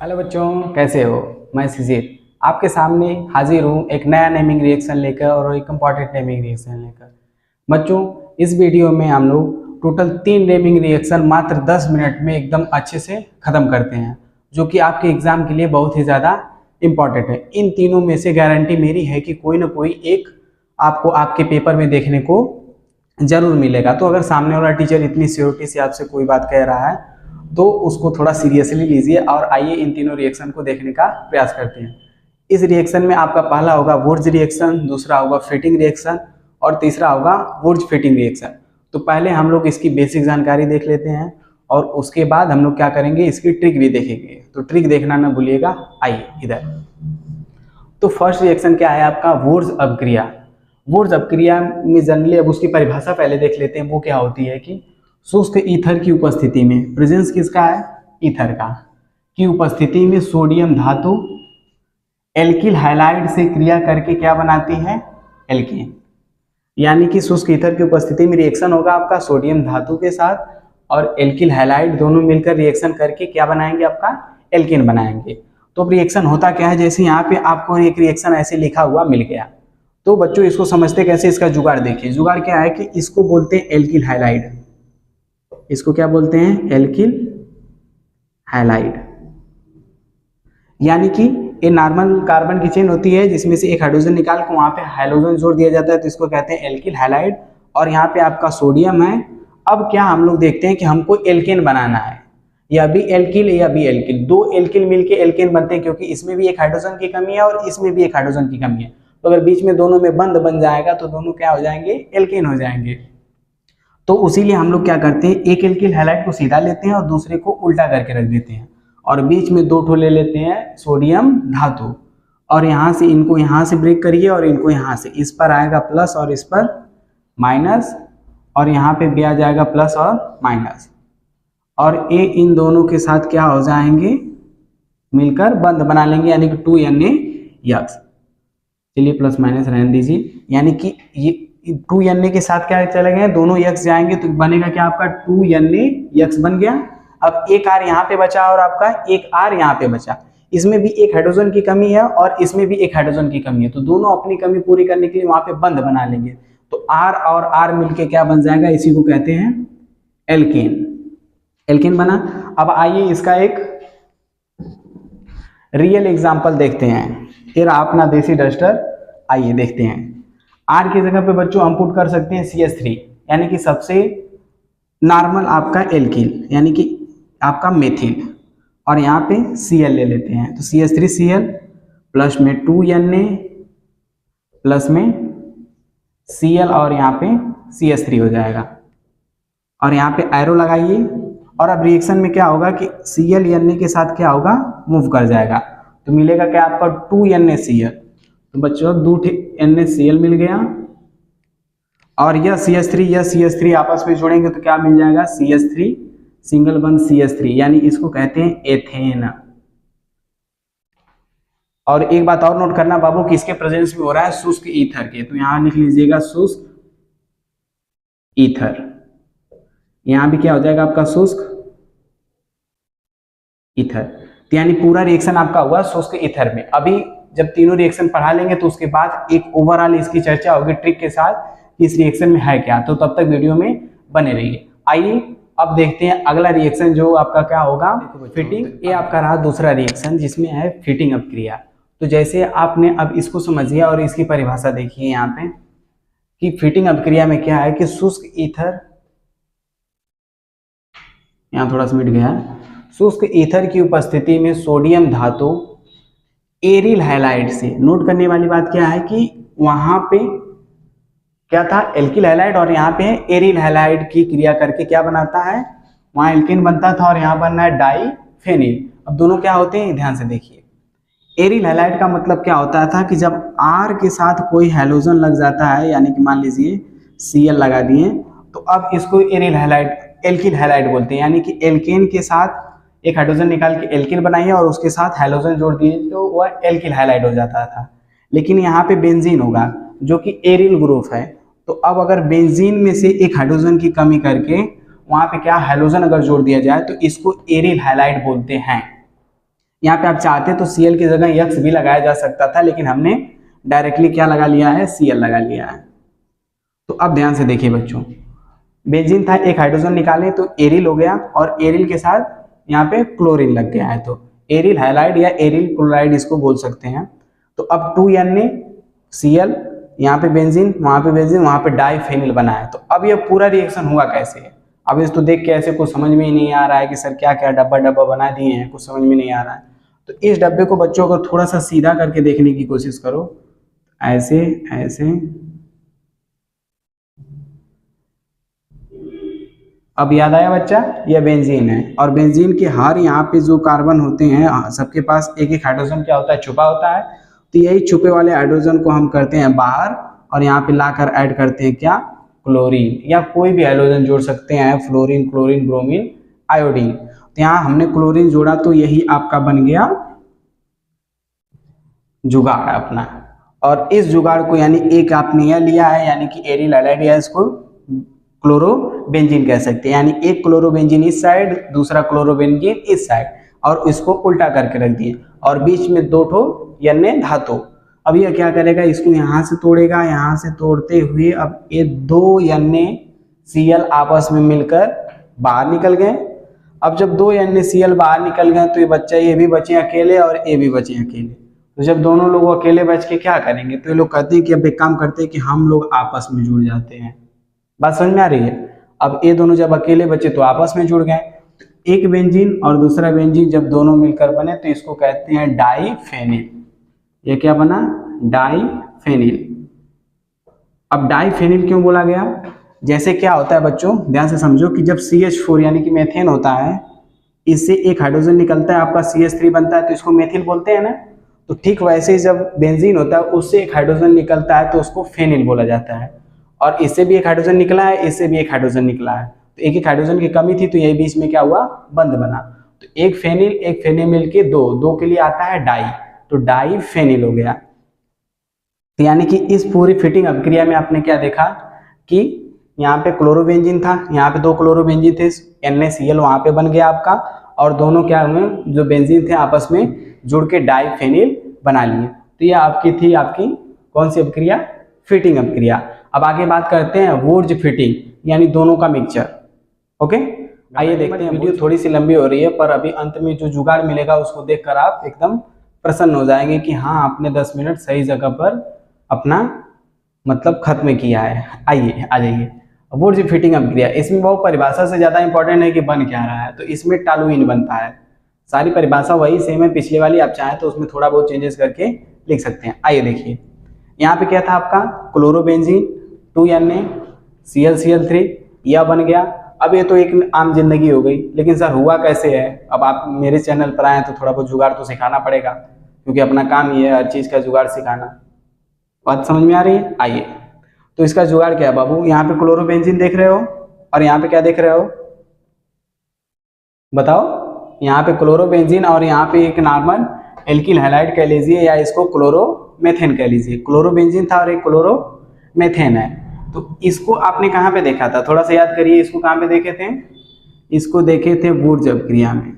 Hello बच्चों, कैसे हो। मैं शिशिर आपके सामने हाजिर हूँ एक नया नेमिंग रिएक्शन लेकर और एक इम्पॉर्टेंट नेमिंग रिएक्शन लेकर। बच्चों, इस वीडियो में हम लोग टोटल 3 नेमिंग रिएक्शन मात्र 10 मिनट में एकदम अच्छे से ख़त्म करते हैं, जो कि आपके एग्ज़ाम के लिए बहुत ही ज़्यादा इम्पॉर्टेंट है। इन तीनों में से गारंटी मेरी है कि कोई ना कोई एक आपको आपके पेपर में देखने को ज़रूर मिलेगा। तो अगर सामने वाला टीचर इतनी श्योरिटी से आपसे कोई बात कह रहा है तो उसको थोड़ा सीरियसली लीजिए और आइए इन तीनों रिएक्शन को देखने का प्रयास करते हैं। इस रिएक्शन में आपका पहला होगा वुर्ज रिएक्शन, दूसरा होगा फिटिंग रिएक्शन और तीसरा होगा वुर्ज फिटिंग रिएक्शन। तो पहले हम लोग इसकी बेसिक जानकारी देख लेते हैं और उसके बाद हम लोग क्या करेंगे, इसकी ट्रिक भी देखेंगे। तो ट्रिक देखना ना भूलिएगा। आइए इधर। तो फर्स्ट रिएक्शन क्या है आपका, वुर्ज अपक्रिया। वुर्ज अपक्रिया में जनरली अब उसकी परिभाषा पहले देख लेते हैं। वो क्या होती है कि शुष्क ईथर की उपस्थिति में, प्रेजेंस किसका है, ईथर का, की उपस्थिति में सोडियम धातु एल्किल हैलाइड से क्रिया करके क्या बनाती है, एल्केन। यानी कि शुष्क ईथर की उपस्थिति में रिएक्शन होगा आपका सोडियम धातु के साथ और एल्किल हैलाइड, दोनों मिलकर रिएक्शन करके क्या बनाएंगे, आपका एल्केन बनाएंगे। तो अब रिएक्शन होता क्या है, जैसे यहाँ पे आपको एक रिएक्शन ऐसे लिखा हुआ मिल गया। तो बच्चों इसको समझते कैसे, इसका जुगाड़ देखिए। जुगाड़ क्या है कि इसको बोलते हैं एल्किल हैलाइड। इसको क्या बोलते हैं, एल्किल हैलाइड। यानी कि ये नॉर्मल कार्बन की चेन होती है जिसमें से एक हाइड्रोजन निकाल के वहां पे हाइड्रोजन जोड़ दिया जाता है, तो इसको कहते हैं एल्किल हैलाइड। और यहाँ पे आपका सोडियम है। अब क्या हम लोग देखते हैं कि हमको एल्केन बनाना है, या भी एल्किल या भी एल्किल, दो एल्किल मिलके एल्केन बनते हैं, क्योंकि इसमें भी एक हाइड्रोजन की कमी है और इसमें भी एक हाइड्रोजन की कमी है। तो अगर बीच में दोनों में बंध बन जाएगा तो दोनों क्या हो जाएंगे, एल्केन हो जाएंगे। तो उसीलिए हम लोग क्या करते हैं, एक एल्किल हैलाइड को सीधा लेते हैं और दूसरे को उल्टा करके रख देते हैं और बीच में दो ठो ले लेते हैं सोडियम धातु, और यहाँ से इनको यहाँ से ब्रेक करिए और इनको यहाँ से, इस पर आएगा प्लस और इस पर माइनस, और यहाँ पे भी आ जाएगा प्लस और माइनस, और ये इन दोनों के साथ क्या हो जाएंगे, मिलकर बंध बना लेंगे, यानी कि 2Na। चलिए प्लस माइनस रहने दीजिए। यानी कि ये 2Na के साथ क्या चले गए, दोनों यक्स जाएंगे तो बनेगा क्या, आपका 2Na बन गया। अब एक आर यहाँ पे बचा और आपका एक आर यहाँ पे बचा। इसमें भी एक हाइड्रोजन की कमी है और इसमें भी एक हाइड्रोजन की कमी है, तो दोनों अपनी कमी पूरी करने के लिए वहां पे बंध बना लेंगे। तो आर और आर मिलके क्या बन जाएगा, इसी को कहते हैं एल्केन। एल्केन बना। अब आइए इसका एक रियल एग्जाम्पल देखते हैं। फिर अपना देसी डस्टर, आइए देखते हैं। आर की जगह पे बच्चों हम पुट कर सकते हैं CH3, यानी कि सबसे नॉर्मल आपका एल्किल, यानी कि आपका मेथिल, और यहाँ पे Cl ले लेते हैं। तो CH3Cl प्लस में 2Na प्लस में Cl और यहाँ पे CH3 हो जाएगा, और यहाँ पे एरो लगाइए। और अब रिएक्शन में क्या होगा कि Cl Na के साथ क्या होगा, मूव कर जाएगा, तो मिलेगा क्या आपका 2NaCl। तो बच्चों 2NaCl मिल गया, और यह CH3 आपस में जोड़ेंगे तो क्या मिल जाएगा, CH3 सिंगल बन CH3, यानी इसको कहते हैं एथेन। और एक बात और नोट करना बाबू कि इसके प्रेजेंस में हो रहा है शुष्क ईथर के, तो यहां लिख लीजिएगा शुष्क ईथर। यहां भी क्या हो जाएगा आपका शुष्क ईथर, यानी पूरा रिएक्शन आपका हुआ शुष्क ईथर में। अभी जब तीनों रिएक्शन पढ़ा लेंगे तो उसके बाद एक ओवरऑल इसकी चर्चा होगी ट्रिक के साथ कि इस रिएक्शन में है क्या, तो तब तक वीडियो में बने रहिए। आइए अब देखते हैं अगला रिएक्शन जो आपका क्या होगा, फिटिंग। ये आपका रहा दूसरा रिएक्शन जिसमें है फिटिंग अपक्रिया। तो जैसे आपने अब इसको समझिए और इसकी परिभाषा देखिए यहाँ पे कि फिटिंग अपक्रिया में क्या है कि शुष्क ईथर, यहाँ थोड़ा सा मिट गया, शुष्क ईथर की उपस्थिति में सोडियम धातु एरिल हैलाइड से, नोट करने वाली बात क्या है कि वहां पे क्या था, एल्किल हैलाइड, और यहाँ पे एरिल हैलाइड की क्रिया करके क्या बनाता है, वहां एल्केन बनता था और यहाँ बनना है डाइफेनिल। अब दोनों क्या होते हैं, ध्यान से देखिए। एरिल हैलाइड का मतलब क्या होता था कि जब R के साथ कोई हैलोजन लग जाता है, यानी कि मान लीजिए Cl लगा दिए, तो अब इसको एरिल हैलाइड, एल्किल हैलाइड बोलते हैं। यानी कि एल्केन के साथ एक हाइड्रोजन निकाल के एल्किल बनाइए और उसके साथ हैलोजन जोड़ दिए तो वह एल्किल हैलाइड हो जाता था। लेकिन यहाँ पे बेंजीन होगा जो कि एरिल ग्रुप है, तो अब अगर बेंजीन में से एक हाइड्रोजन की कमी करके वहां पे क्या हैलोजन अगर जोड़ दिया जाए तो इसको एरिल हैलाइड बोलते हैं। यहाँ पे आप चाहते तो Cl की जगह X भी लगाया जा सकता था, लेकिन हमने डायरेक्टली क्या लगा लिया है, Cl लगा लिया है। तो अब ध्यान से देखिए बच्चों, बेंजीन था, एक हाइड्रोजन निकाले तो एरिल हो गया, और एरिल के साथ यहाँ पे क्लोरीन लग गया है, तो एरिल हैलाइड या एरिल क्लोराइड इसको बोल सकते हैं। तो अब 2Na Cl, यहाँ पे बेंजीन, वहां पे बेंजीन, वहां पे डाइफेनिल बना है। तो अब ये पूरा रिएक्शन हुआ कैसे है, अब इसको देख के ऐसे कुछ समझ में ही नहीं आ रहा है कि सर क्या क्या डब्बा डब्बा बना दिए हैं, कुछ समझ में नहीं आ रहा है। तो इस डब्बे को बच्चों को थोड़ा सा सीधा करके देखने की कोशिश करो, ऐसे ऐसे। अब याद आया बच्चा, यह बेंजीन है, और बेंजीन के हर यहाँ पे जो कार्बन होते हैं सबके पास एक एक हाइड्रोजन क्या होता है, छुपा होता है। तो यही छुपे वाले हाइड्रोजन को हम करते हैं बाहर, और यहाँ पे लाकर ऐड करते हैं क्या, क्लोरीन, या कोई भी हाइड्रोजन जोड़ सकते हैं, फ्लोरीन, क्लोरीन, ब्रोमीन, आयोडीन। तो यहाँ हमने क्लोरीन जोड़ा, तो यही आपका बन गया जुगाड़ अपना। और इस जुगाड़ को यानी एक आपने यह लिया है, यानी कि एरिल हैलाइड, या इसको क्लोरोबेंजीन कह सकते हैं, यानी एक क्लोरोबेंजीन इस साइड, दूसरा क्लोरोबेंजीन इस साइड, और इसको उल्टा करके रख दिए, और बीच में 2 ठो Na धातु। अब यह क्या करेगा, इसको यहाँ से तोड़ेगा, यहाँ से तोड़ते हुए अब ये 2 NaCl आपस में मिलकर बाहर निकल गए। अब जब 2 NaCl बाहर निकल गए तो ये बच्चा, ये भी बचे अकेले और ये भी बचे अकेले। तो जब दोनों लोग अकेले बच के क्या करेंगे, तो ये लोग कहते हैं कि अब एक काम करते हैं कि हम लोग आपस में जुड़ जाते हैं। बात समझ में आ रही है। अब ये दोनों जब अकेले बचे तो आपस में जुड़ गए, एक बेंजीन और दूसरा बेंजीन जब दोनों मिलकर बने तो इसको कहते हैं डाइफेनिल। ये क्या बना, डाइफेनिल। अब डाइफेनिल क्यों बोला गया, जैसे क्या होता है बच्चों, ध्यान से समझो कि जब CH4 यानी कि मेथेन होता है, इससे एक हाइड्रोजन निकलता है, आपका CH3 बनता है, तो इसको मेथिल बोलते हैं ना। तो ठीक वैसे ही जब बेंजीन होता है, उससे एक हाइड्रोजन निकलता है तो उसको फेनिल बोला जाता है। और इससे भी एक हाइड्रोजन निकला है, इससे भी एक हाइड्रोजन निकला है, तो एक एक हाइड्रोजन की कमी थी, तो यही बीच में क्या हुआ, बंद बना। तो एक फेनिल मिलके दो के लिए आता है डाई, तो डाई फेनिल हो गया। तो यानी कि इस पूरी फिटिंग अभिक्रिया में आपने क्या देखा कि यहाँ पे क्लोरोबेंजीन था, यहाँ पे 2 क्लोरोबेंजीन थे, NaCl वहां पे बन गया आपका, और दोनों क्या हुए, जो बेंजीन थे आपस में जुड़ के डाइफेनिल बना लिए। तो ये आपकी थी, आपकी कौन सी अभिक्रिया, फिटिंग अभिक्रिया। अब आगे बात करते हैं वुर्ज फिटिंग, यानी दोनों का मिक्सचर। ओके, आइए देखते हैं। वीडियो थोड़ी सी लंबी हो रही है, पर अभी अंत में जो जुगाड़ मिलेगा उसको देखकर आप एकदम प्रसन्न हो जाएंगे कि हाँ, आपने 10 मिनट सही जगह पर अपना मतलब खत्म किया है। आइए आ जाइए। वुर्ज फिटिंग अभिक्रिया, इसमें बहुत परिभाषा से ज्यादा इंपॉर्टेंट है कि बन क्या रहा है। तो इसमें टालुइन बनता है, सारी परिभाषा वही सेम है पिछले वाली, आप चाहें तो उसमें थोड़ा बहुत चेंजेस करके लिख सकते हैं। आइए देखिए, यहाँ पे क्या था आपका, क्लोरोबेंजीन 2 NaCl यह बन गया। अब ये तो एक आम जिंदगी हो गई, लेकिन सर हुआ कैसे है। अब आप मेरे चैनल पर आए तो थोड़ा बहुत जुगाड़ तो सिखाना पड़ेगा, क्योंकि अपना काम ही है हर चीज का जुगाड़ सिखाना। बात समझ में आ रही है। आइए, तो इसका जुगाड़ क्या है बाबू, यहाँ पे क्लोरोबेंजीन देख रहे हो, और यहाँ पे क्या देख रहे हो, बताओ। यहाँ पे क्लोरोबेंजीन और यहाँ पे एक नॉर्मल एल्किल हैलाइड कह लीजिए, या इसको क्लोरोमेथेन कह लीजिए। क्लोरोबेंजीन था और एक क्लोरोमेथेन है। तो इसको आपने कहाँ पे देखा था, थोड़ा सा याद करिए, इसको कहाँ पे देखे थे, इसको देखे थे वुर्ज अभिक्रिया में,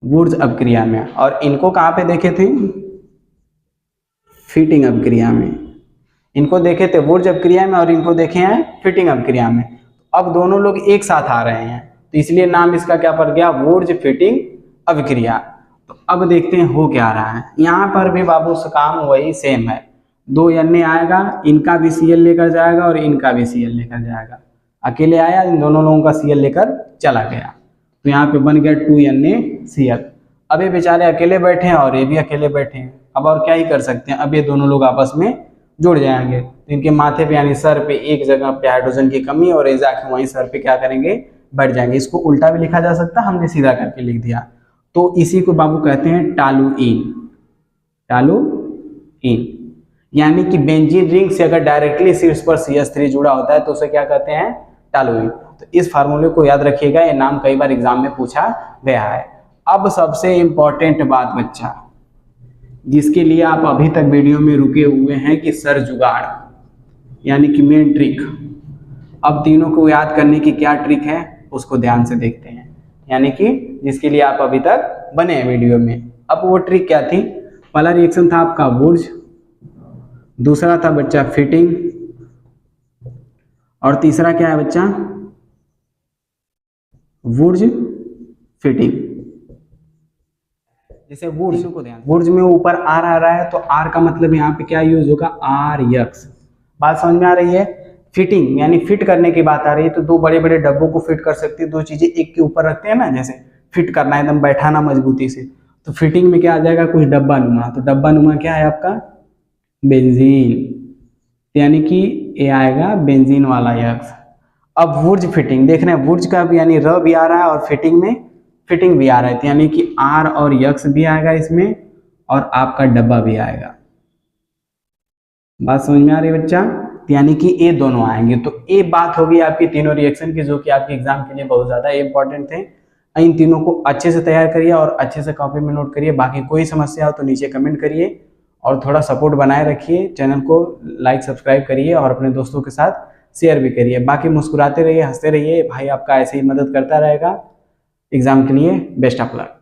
वुर्ज अभिक्रिया में। और इनको कहाँ पे देखे थे, फिटिंग अभिक्रिया में। इनको देखे थे वुर्ज अभिक्रिया में, और इनको देखे हैं फिटिंग अभिक्रिया में। अब दोनों लोग एक साथ आ रहे हैं, तो इसलिए नाम इसका क्या पड़ गया, वुर्ज फिटिंग अभिक्रिया। तो अब देखते हैं हो क्या रहा है। यहाँ पर भी बाबू काम वही सेम है, 2 Na आएगा, इनका भी Cl लेकर जाएगा और इनका भी Cl लेकर जाएगा। अकेले आया, इन दोनों लोगों का Cl लेकर चला गया, तो यहाँ पे बन गया 2 NaCl। अब ये बेचारे अकेले बैठे हैं और ये भी अकेले बैठे हैं, अब और क्या ही कर सकते हैं। अब ये दोनों लोग आपस में जुड़ जाएंगे, तो इनके माथे पे यानी सर पे एक जगह पे हाइड्रोजन की कमी, और ये जाके वहीं सर पे क्या करेंगे, बैठ जाएंगे। इसको उल्टा भी लिखा जा सकता है, हमने सीधा करके लिख दिया। तो इसी को बाबू कहते हैं टालुइन। टालुइन यानी कि बेंजीन रिंग से अगर डायरेक्टली शीर्ष पर CH3 जुड़ा होता है तो उसे क्या कहते हैं, टालुइन। तो इस फार्मूले को याद रखिएगा, ये नाम कई बार एग्जाम में पूछा गया है। अब सबसे इंपॉर्टेंट बात बच्चा, जिसके लिए आप अभी तक वीडियो में रुके हुए हैं कि सर जुगाड़, यानी कि मेन ट्रिक। अब तीनों को याद करने की क्या ट्रिक है उसको ध्यान से देखते हैं, यानी कि जिसके लिए आप अभी तक बने हैं वीडियो में। अब वो ट्रिक क्या थी, पहला रिएक्शन था आपका वुड्स, दूसरा था बच्चा फिटिंग, और तीसरा क्या है बच्चा, वुड्स फिटिंग। जैसे वुड्स में ऊपर आर आ रहा है तो आर का मतलब यहाँ पे क्या यूज होगा, आर यक्स। बात समझ में आ रही है। फिटिंग यानी फिट करने की बात आ रही है, तो दो बड़े बड़े डब्बों को फिट कर सकते हैं, दो चीजें एक के ऊपर रखते हैं ना, जैसे फिट करना है एकदम बैठाना मजबूती से, तो फिटिंग में क्या आ जाएगा, कुछ डब्बा नुमा। तो डब्बा नुमा क्या है आपका, बेंजीन, यानी कि ये आएगा बेंजीन वाला यक्स। अब वुड्स फिटिंग देख रहे हैं, वुड्स का भी यानी र भी आ रहा है और फिटिंग में फिटिंग भी आ रहा है, तो यानी कि आर और यक्स भी आएगा इसमें और आपका डब्बा भी आएगा। बात समझ में आ रही है बच्चा, यानी कि ये दोनों आएंगे। तो ये बात होगी आपकी तीनों रिएक्शन की, जो कि आपके एग्जाम के लिए बहुत ज़्यादा इंपॉर्टेंट थे। इन तीनों को अच्छे से तैयार करिए और अच्छे से कॉपी में नोट करिए। बाकी कोई समस्या हो तो नीचे कमेंट करिए और थोड़ा सपोर्ट बनाए रखिए। चैनल को लाइक सब्सक्राइब करिए और अपने दोस्तों के साथ शेयर भी करिए। बाकी मुस्कुराते रहिए, हंसते रहिए, भाई आपका ऐसे ही मदद करता रहेगा। एग्जाम के लिए बेस्ट ऑफ लक।